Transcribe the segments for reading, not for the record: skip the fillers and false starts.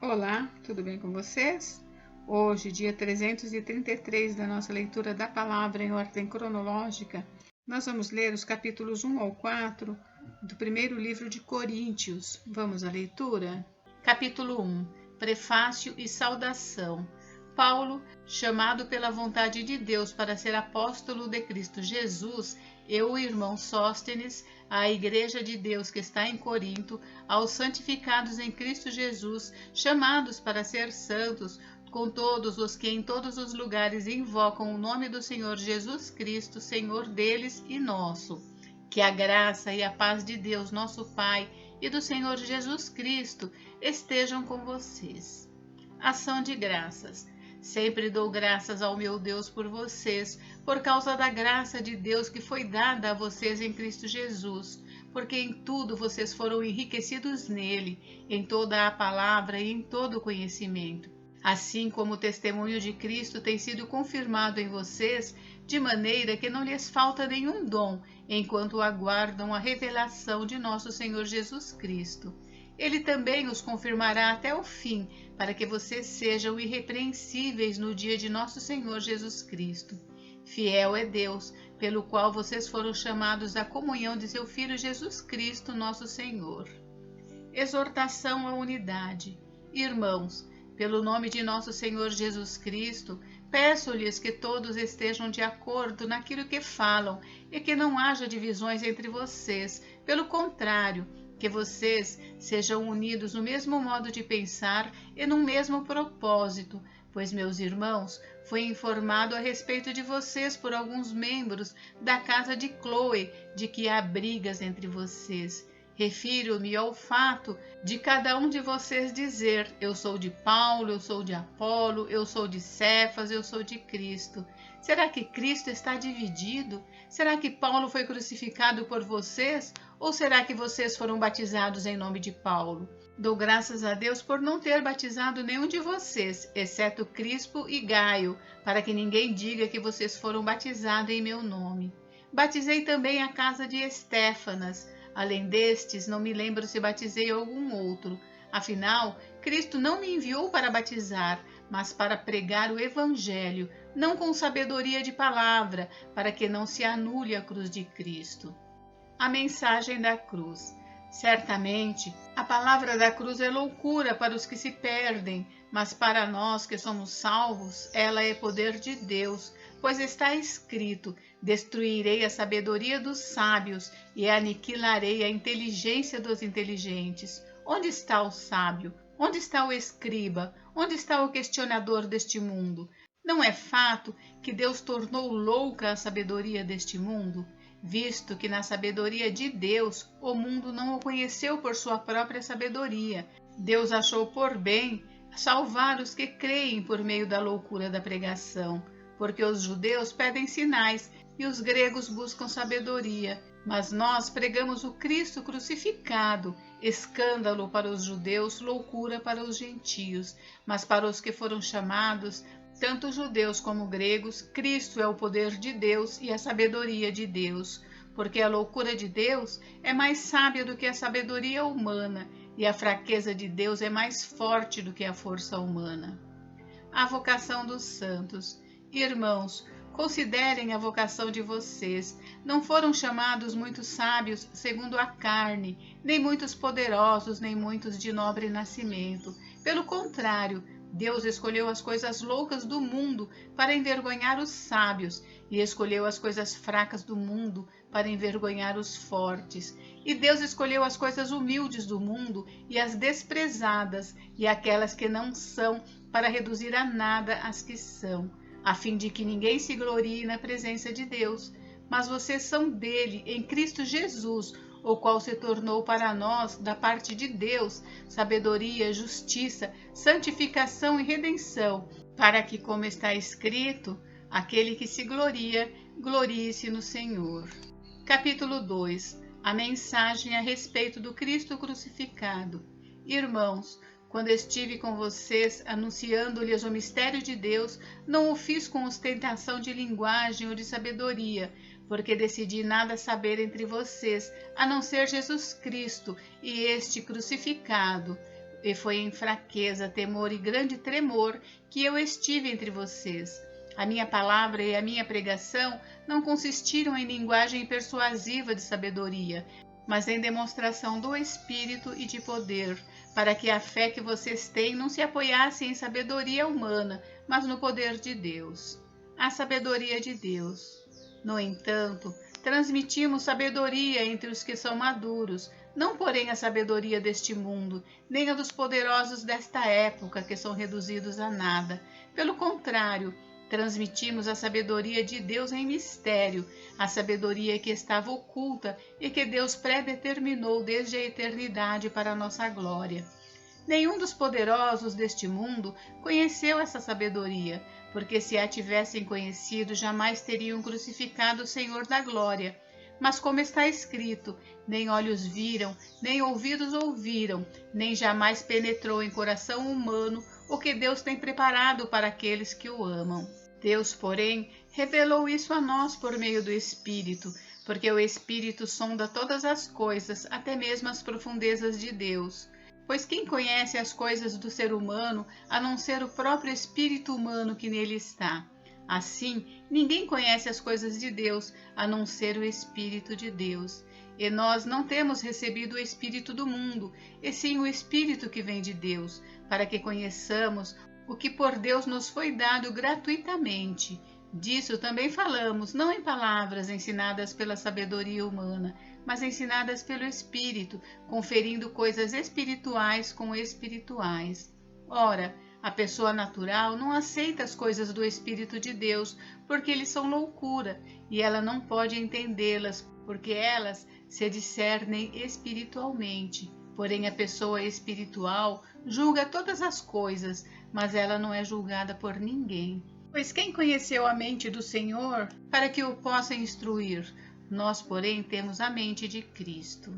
Olá, tudo bem com vocês? Hoje, dia 333 da nossa leitura da palavra em ordem cronológica, nós vamos ler os capítulos 1 ao 4 do primeiro livro de Coríntios. Vamos à leitura? Capítulo 1. Prefácio e saudação. Paulo, chamado pela vontade de Deus para ser apóstolo de Cristo Jesus, e o irmão Sóstenes, à igreja de Deus que está em Corinto, aos santificados em Cristo Jesus, chamados para ser santos, com todos os que em todos os lugares invocam o nome do Senhor Jesus Cristo, Senhor deles e nosso. Que a graça e a paz de Deus, nosso Pai, e do Senhor Jesus Cristo estejam com vocês. Ação de graças. Sempre dou graças ao meu Deus por vocês, por causa da graça de Deus que foi dada a vocês em Cristo Jesus, porque em tudo vocês foram enriquecidos nele, em toda a palavra e em todo o conhecimento. Assim como o testemunho de Cristo tem sido confirmado em vocês, de maneira que não lhes falta nenhum dom, enquanto aguardam a revelação de nosso Senhor Jesus Cristo. Ele também os confirmará até o fim, para que vocês sejam irrepreensíveis no dia de nosso Senhor Jesus Cristo. Fiel é Deus, pelo qual vocês foram chamados à comunhão de seu Filho Jesus Cristo, nosso Senhor. Exortação à unidade. Irmãos, pelo nome de nosso Senhor Jesus Cristo, peço-lhes que todos estejam de acordo naquilo que falam e que não haja divisões entre vocês. Pelo contrário, que vocês sejam unidos no mesmo modo de pensar e no mesmo propósito, pois, meus irmãos, foi informado a respeito de vocês por alguns membros da casa de Cloe de que há brigas entre vocês. Refiro-me ao fato de cada um de vocês dizer: eu sou de Paulo, eu sou de Apolo, eu sou de Cefas, eu sou de Cristo. Será que Cristo está dividido? Será que Paulo foi crucificado por vocês? Ou será que vocês foram batizados em nome de Paulo? Dou graças a Deus por não ter batizado nenhum de vocês, exceto Crispo e Gaio, para que ninguém diga que vocês foram batizados em meu nome. Batizei também a casa de Estéfanas. Além destes, não me lembro se batizei algum outro. Afinal, Cristo não me enviou para batizar, mas para pregar o Evangelho, não com sabedoria de palavra, para que não se anule a cruz de Cristo. A mensagem da cruz. Certamente, a palavra da cruz é loucura para os que se perdem, mas para nós que somos salvos, ela é poder de Deus, pois está escrito: destruirei a sabedoria dos sábios e aniquilarei a inteligência dos inteligentes. Onde está o sábio? Onde está o escriba? Onde está o questionador deste mundo? Não é fato que Deus tornou louca a sabedoria deste mundo? Visto que na sabedoria de Deus o mundo não o conheceu por sua própria sabedoria, Deus achou por bem salvar os que creem por meio da loucura da pregação, porque os judeus pedem sinais e os gregos buscam sabedoria. Mas nós pregamos o Cristo crucificado, escândalo para os judeus, loucura para os gentios, mas para os que foram chamados, tanto judeus como gregos, Cristo é o poder de Deus e a sabedoria de Deus, porque a loucura de Deus é mais sábia do que a sabedoria humana, e a fraqueza de Deus é mais forte do que a força humana. A vocação dos santos. Irmãos, considerem a vocação de vocês. Não foram chamados muitos sábios segundo a carne, nem muitos poderosos, nem muitos de nobre nascimento. Pelo contrário, Deus escolheu as coisas loucas do mundo para envergonhar os sábios, e escolheu as coisas fracas do mundo para envergonhar os fortes. E Deus escolheu as coisas humildes do mundo e as desprezadas, e aquelas que não são, para reduzir a nada as que são, a fim de que ninguém se glorie na presença de Deus. Mas vocês são dele, em Cristo Jesus, o qual se tornou para nós, da parte de Deus, sabedoria, justiça, santificação e redenção, para que, como está escrito, aquele que se gloria, glorie-se no Senhor. Capítulo 2. A mensagem a respeito do Cristo crucificado. Irmãos, quando estive com vocês, anunciando-lhes o mistério de Deus, não o fiz com ostentação de linguagem ou de sabedoria, porque decidi nada saber entre vocês, a não ser Jesus Cristo e este crucificado. E foi em fraqueza, temor e grande tremor que eu estive entre vocês. A minha palavra e a minha pregação não consistiram em linguagem persuasiva de sabedoria, mas em demonstração do Espírito e de poder, para que a fé que vocês têm não se apoiasse em sabedoria humana, mas no poder de Deus. A sabedoria de Deus. No entanto, transmitimos sabedoria entre os que são maduros, não porém a sabedoria deste mundo, nem a dos poderosos desta época, que são reduzidos a nada. Pelo contrário, transmitimos a sabedoria de Deus em mistério, a sabedoria que estava oculta e que Deus predeterminou desde a eternidade para a nossa glória. Nenhum dos poderosos deste mundo conheceu essa sabedoria, porque se a tivessem conhecido, jamais teriam crucificado o Senhor da glória. Mas como está escrito, nem olhos viram, nem ouvidos ouviram, nem jamais penetrou em coração humano o que Deus tem preparado para aqueles que o amam. Deus, porém, revelou isso a nós por meio do Espírito, porque o Espírito sonda todas as coisas, até mesmo as profundezas de Deus. Pois quem conhece as coisas do ser humano, a não ser o próprio espírito humano que nele está? Assim, ninguém conhece as coisas de Deus, a não ser o Espírito de Deus. E nós não temos recebido o Espírito do mundo, e sim o Espírito que vem de Deus, para que conheçamos o que por Deus nos foi dado gratuitamente. Disso também falamos, não em palavras ensinadas pela sabedoria humana, mas ensinadas pelo Espírito, conferindo coisas espirituais com espirituais. Ora, a pessoa natural não aceita as coisas do Espírito de Deus, porque eles são loucura, e ela não pode entendê-las, porque elas se discernem espiritualmente. Porém, a pessoa espiritual julga todas as coisas, mas ela não é julgada por ninguém. Pois quem conheceu a mente do Senhor para que o possa instruir? Nós, porém, temos a mente de Cristo.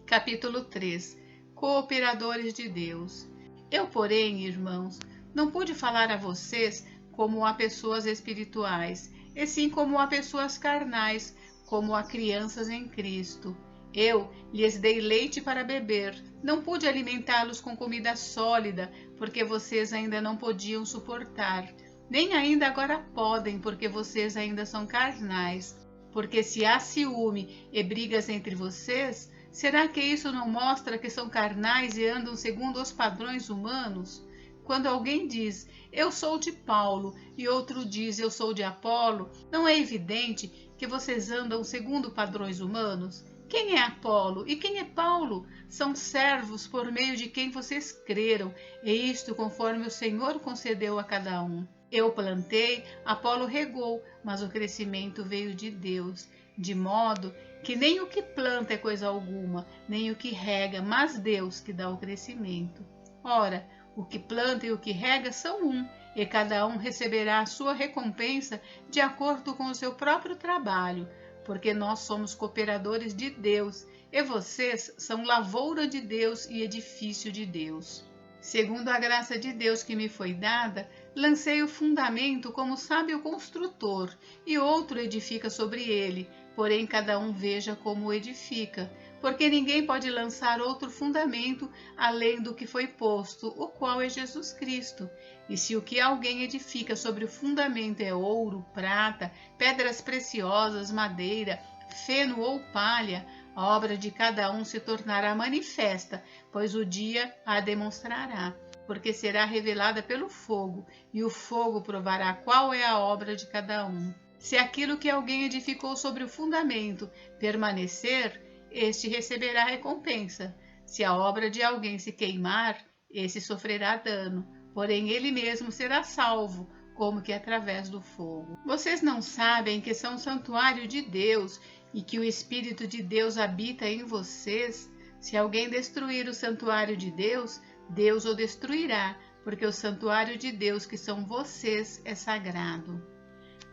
Capítulo 3. Cooperadores de Deus. Eu, porém, irmãos, não pude falar a vocês como a pessoas espirituais, e sim como a pessoas carnais, como a crianças em Cristo. Eu lhes dei leite para beber, não pude alimentá-los com comida sólida, porque vocês ainda não podiam suportar. Nem ainda agora podem, porque vocês ainda são carnais. Porque se há ciúme e brigas entre vocês, será que isso não mostra que são carnais e andam segundo os padrões humanos? Quando alguém diz, eu sou de Paulo, e outro diz, eu sou de Apolo, não é evidente que vocês andam segundo padrões humanos? Quem é Apolo e quem é Paulo? São servos por meio de quem vocês creram, e isto conforme o Senhor concedeu a cada um. Eu plantei, Apolo regou, mas o crescimento veio de Deus, de modo que nem o que planta é coisa alguma, nem o que rega, mas Deus que dá o crescimento. Ora, o que planta e o que rega são um, e cada um receberá a sua recompensa de acordo com o seu próprio trabalho, porque nós somos cooperadores de Deus, e vocês são lavoura de Deus e edifício de Deus. Segundo a graça de Deus que me foi dada, lancei o fundamento como sábio construtor, e outro edifica sobre ele, porém cada um veja como edifica, porque ninguém pode lançar outro fundamento além do que foi posto, o qual é Jesus Cristo. E se o que alguém edifica sobre o fundamento é ouro, prata, pedras preciosas, madeira, feno ou palha, a obra de cada um se tornará manifesta, pois o dia a demonstrará, porque será revelada pelo fogo, e o fogo provará qual é a obra de cada um. Se aquilo que alguém edificou sobre o fundamento permanecer, este receberá recompensa. Se a obra de alguém se queimar, esse sofrerá dano, porém ele mesmo será salvo, como que através do fogo. Vocês não sabem que são santuário de Deus e que o Espírito de Deus habita em vocês? Se alguém destruir o santuário de Deus, Deus o destruirá, porque o santuário de Deus, que são vocês, é sagrado.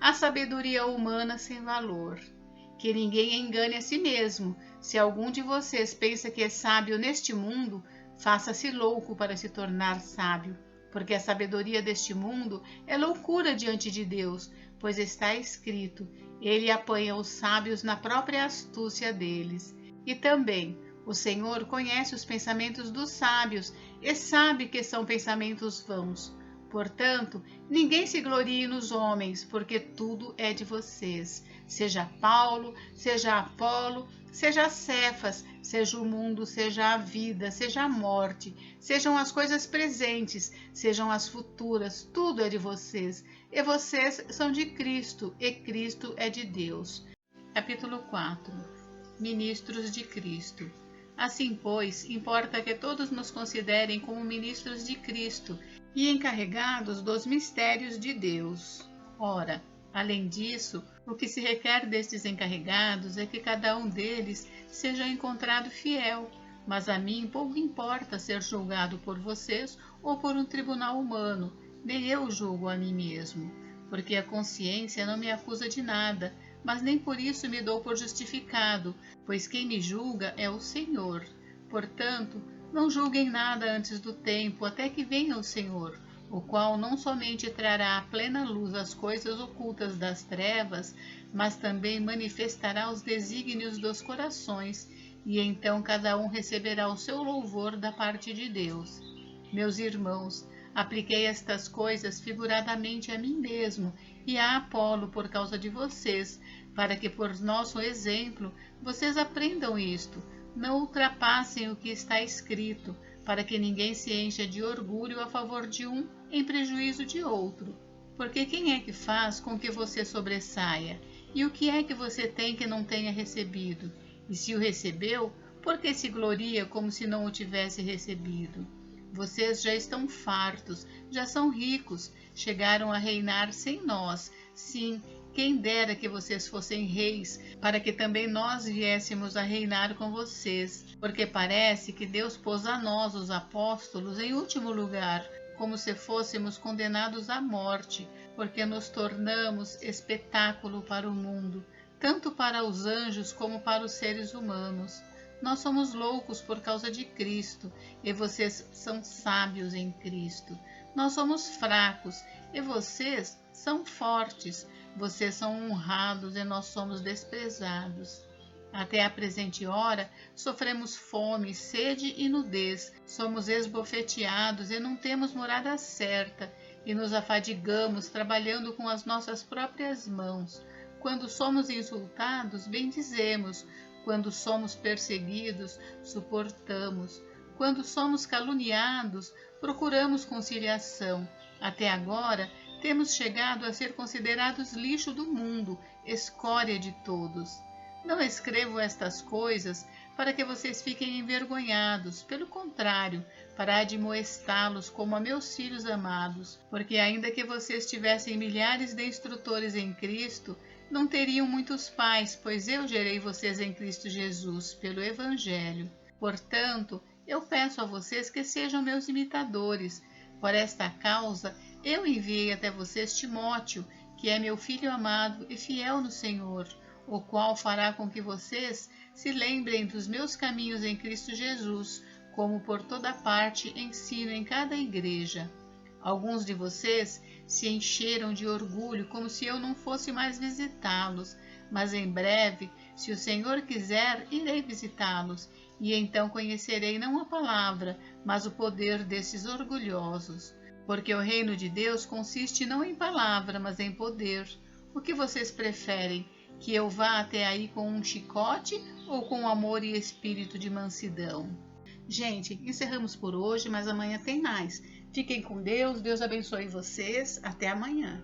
A sabedoria humana sem valor. Que ninguém engane a si mesmo. Se algum de vocês pensa que é sábio neste mundo, faça-se louco para se tornar sábio, porque a sabedoria deste mundo é loucura diante de Deus, pois está escrito, ele apanha os sábios na própria astúcia deles. E também, O Senhor conhece os pensamentos dos sábios e sabe que são pensamentos vãos. Portanto, ninguém se glorie nos homens, porque tudo é de vocês. Seja Paulo, seja Apolo, seja Cefas, seja o mundo, seja a vida, seja a morte, sejam as coisas presentes, sejam as futuras, tudo é de vocês. E vocês são de Cristo, e Cristo é de Deus. Capítulo 4. Ministros de Cristo. Assim, pois, importa que todos nos considerem como ministros de Cristo e encarregados dos mistérios de Deus. Ora, além disso, o que se requer destes encarregados é que cada um deles seja encontrado fiel, mas a mim pouco importa ser julgado por vocês ou por um tribunal humano, nem eu julgo a mim mesmo, porque a consciência não me acusa de nada, mas nem por isso me dou por justificado, pois quem me julga é o Senhor. Portanto, não julguem nada antes do tempo, até que venha o Senhor, o qual não somente trará à plena luz as coisas ocultas das trevas, mas também manifestará os desígnios dos corações, e então cada um receberá o seu louvor da parte de Deus. Meus irmãos, apliquei estas coisas figuradamente a mim mesmo e a Apolo por causa de vocês, para que por nosso exemplo vocês aprendam isto, não ultrapassem o que está escrito, para que ninguém se encha de orgulho a favor de um em prejuízo de outro. Porque quem é que faz com que você sobressaia? E o que é que você tem que não tenha recebido? E se o recebeu, por que se gloria como se não o tivesse recebido? Vocês já estão fartos, já são ricos, chegaram a reinar sem nós. Sim, quem dera que vocês fossem reis, para que também nós viéssemos a reinar com vocês. Porque parece que Deus pôs a nós, os apóstolos, em último lugar, como se fôssemos condenados à morte, porque nos tornamos espetáculo para o mundo, tanto para os anjos como para os seres humanos. Nós somos loucos por causa de Cristo, e vocês são sábios em Cristo. Nós somos fracos, e vocês são fortes. Vocês são honrados, e nós somos desprezados. Até a presente hora, sofremos fome, sede e nudez. Somos esbofeteados, e não temos morada certa, e nos afadigamos trabalhando com as nossas próprias mãos. Quando somos insultados, bendizemos. Quando somos perseguidos, suportamos. Quando somos caluniados, procuramos conciliação. Até agora, temos chegado a ser considerados lixo do mundo, escória de todos. Não escrevo estas coisas para que vocês fiquem envergonhados, pelo contrário, para admoestá-los como a meus filhos amados, porque ainda que vocês tivessem milhares de instrutores em Cristo, não teriam muitos pais, pois eu gerei vocês em Cristo Jesus, pelo Evangelho. Portanto, eu peço a vocês que sejam meus imitadores. Por esta causa, eu enviei até vocês Timóteo, que é meu filho amado e fiel no Senhor, o qual fará com que vocês se lembrem dos meus caminhos em Cristo Jesus, como por toda parte ensino em cada igreja. Alguns de vocês se encheram de orgulho, como se eu não fosse mais visitá-los, mas em breve, se o Senhor quiser, irei visitá-los, e então conhecerei não a palavra, mas o poder desses orgulhosos. Porque o reino de Deus consiste não em palavra, mas em poder. O que vocês preferem? Que eu vá até aí com um chicote ou com amor e espírito de mansidão? Gente, encerramos por hoje, mas amanhã tem mais. Fiquem com Deus, Deus abençoe vocês. Até amanhã.